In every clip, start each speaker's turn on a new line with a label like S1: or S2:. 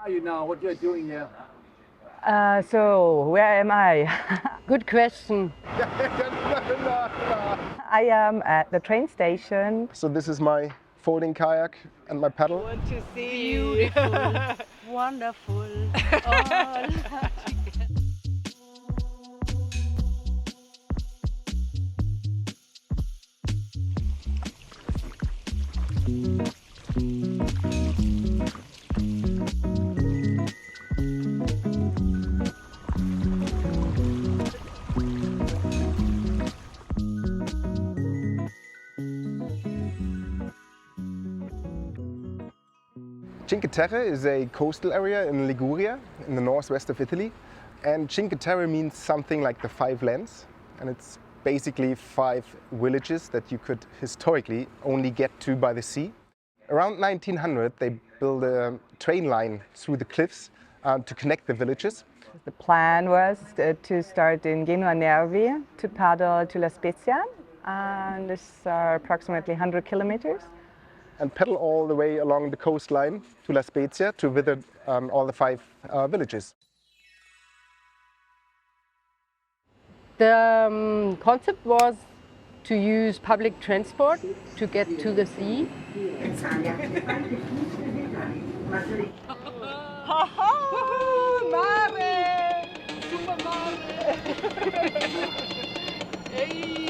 S1: Where are you now? What you're doing here?
S2: So, where am I?
S3: Good question.
S2: I am at the train station.
S4: So this is my folding kayak and my paddle.
S2: I want to see
S3: Beautiful, wonderful. All.
S4: Cinque Terre is a coastal area in Liguria, in the northwest of Italy. And Cinque Terre means something like the five lands. And it's basically 5 villages that you could historically only get to by the sea. Around 1900, they built a train line through the cliffs to connect the villages.
S2: The plan was to start in Genoa Nervi to paddle to La Spezia, and this is approximately 100 kilometers.
S4: And paddle all the way along the coastline to La Spezia to visit all the 5 villages.
S3: The concept was to use public transport to get to the sea.
S2: Mare! Super mare! Hey!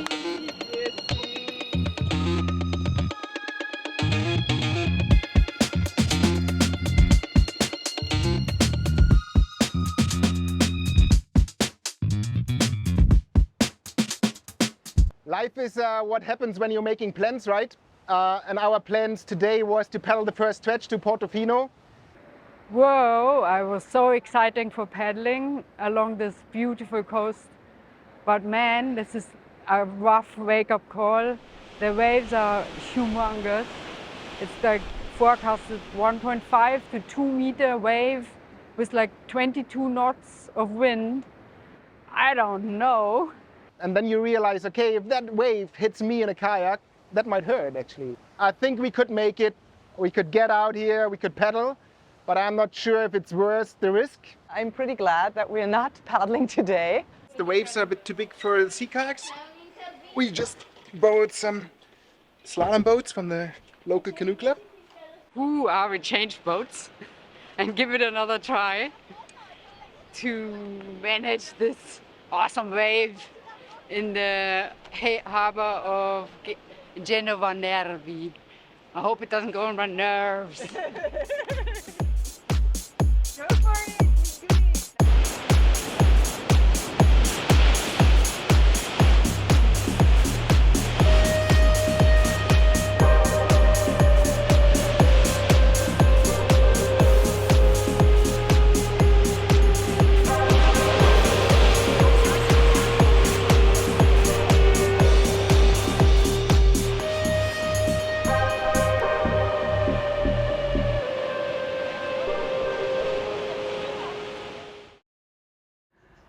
S4: Life is what happens when you're making plans, right? And our plans today was to paddle the first stretch to Portofino.
S5: Whoa, I was so exciting for paddling along this beautiful coast. But man, this is a rough wake-up call. The waves are humongous. It's like forecasted 1.5 to 2 meter wave with like 22 knots of wind. I don't know.
S4: And then you realize, okay, if that wave hits me in a kayak, that might hurt actually. I think we could make it. We could get out here, we could paddle, but I'm not sure if it's worth the risk.
S2: I'm pretty glad that we're not paddling today.
S4: The waves are a bit too big for the sea kayaks. We just borrowed some slalom boats from the local canoe club.
S5: We change boats and give it another try to manage this awesome wave in the harbor of Genoa Nervi. I hope it doesn't go on my nerves. Go for it!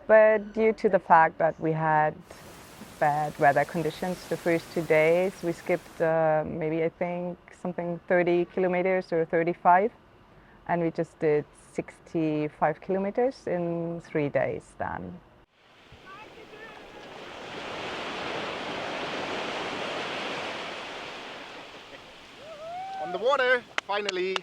S2: But due to the fact that we had bad weather conditions the first 2 days, we skipped maybe I think something 30 kilometers or 35, and we just did 65 kilometers in 3 days then.
S4: On the water, finally.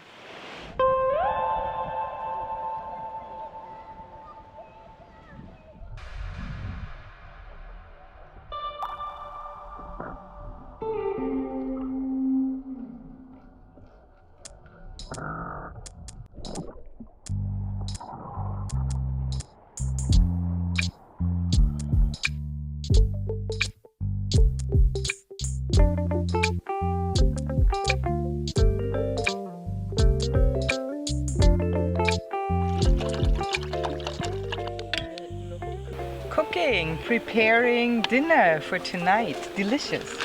S2: Cooking, preparing dinner for tonight. Delicious.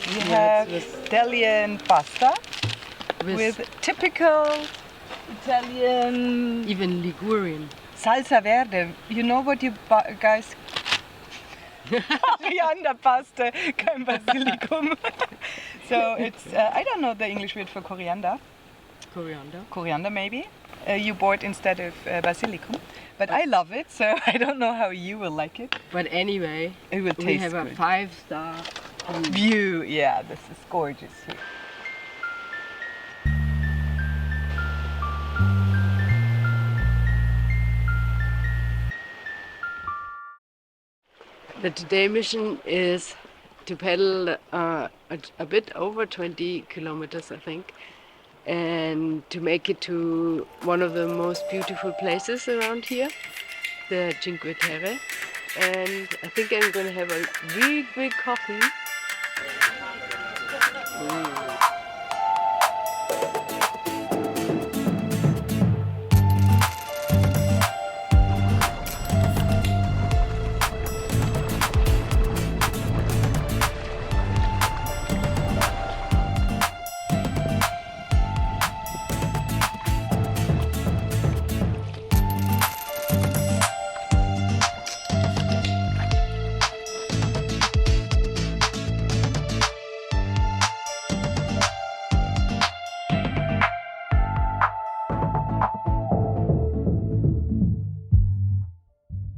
S2: We have Italian pasta with typical Italian,
S3: Even Ligurian.
S2: salsa verde. You know what you guys? Coriander pasta, kein Basilikum. So it's, I don't know the English word for coriander.
S3: Coriander.
S2: Coriander maybe. you bought instead of basilicum. But I love it, so I don't know how you will like it.
S3: But anyway,
S2: It will
S3: we
S2: taste
S3: have a
S2: good.
S3: 5-star
S2: View, yeah, this is gorgeous here.
S3: The today mission is to paddle a bit over 20 kilometers, I think, and to make it to one of the most beautiful places around here, the Cinque Terre. And I think I'm going to have a big coffee.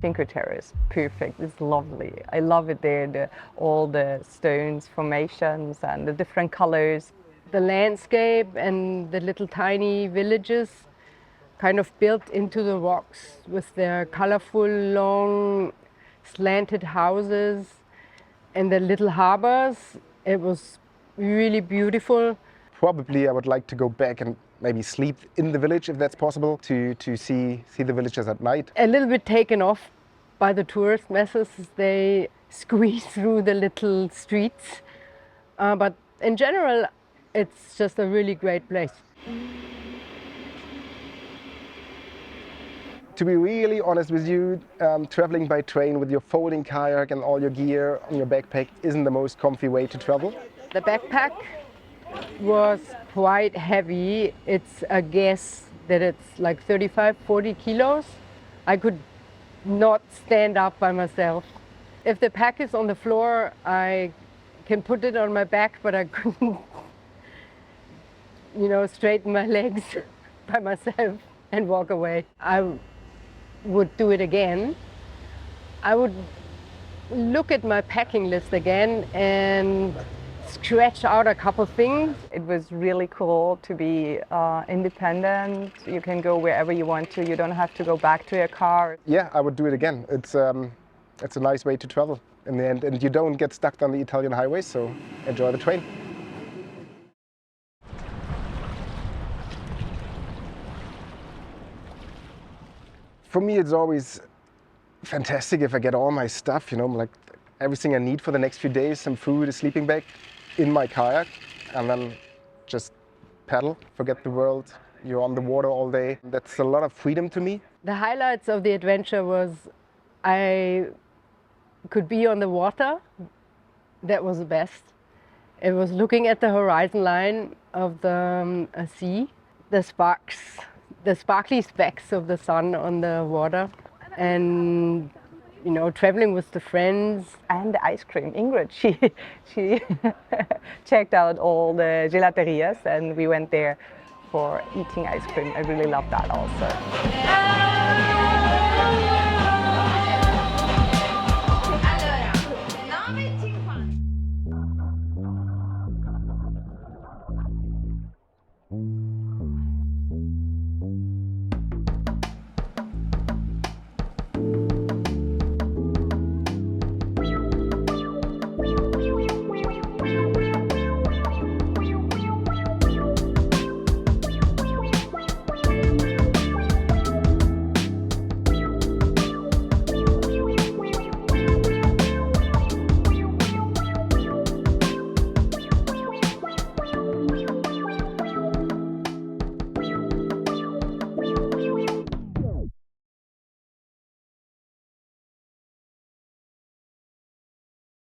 S2: Cinque Terre is perfect. It's lovely. I love it there. All the stones, formations, and the different colors.
S3: The landscape and the little tiny villages kind of built into the rocks with their colorful, long, slanted houses and the little harbors. It was really beautiful.
S4: Probably I would like to go back and maybe sleep in the village if that's possible, to see the villages at night.
S3: A little bit taken off by the tourist masses. They squeeze through the little streets. But in general, it's just a really great place.
S4: To be really honest with you, traveling by train with your folding kayak and all your gear on your backpack isn't the most comfy way to travel.
S3: The backpack was quite heavy. It's a guess that it's like 35, 40 kilos. I could not stand up by myself. If the pack is on the floor, I can put it on my back, but I couldn't, straighten my legs by myself and walk away. I would do it again. I would look at my packing list again and scratch out a couple things.
S2: It was really cool to be independent. You can go wherever you want to. You don't have to go back to your car.
S4: Yeah, I would do it again. It's a nice way to travel in the end, and you don't get stuck on the Italian highways, so enjoy the train. For me, it's always fantastic if I get all my stuff, like everything I need for the next few days, some food, a sleeping bag, in my kayak, and then just paddle, forget the world. You're on the water all day. That's a lot of freedom to me.
S3: The highlights of the adventure was I could be on the water. That was the best. It was looking at the horizon line of the sea, the sparkly specks of the sun on the water, and traveling with the friends.
S2: And the ice cream. Ingrid, she checked out all the gelaterias, and we went there for eating ice cream. I really love that also.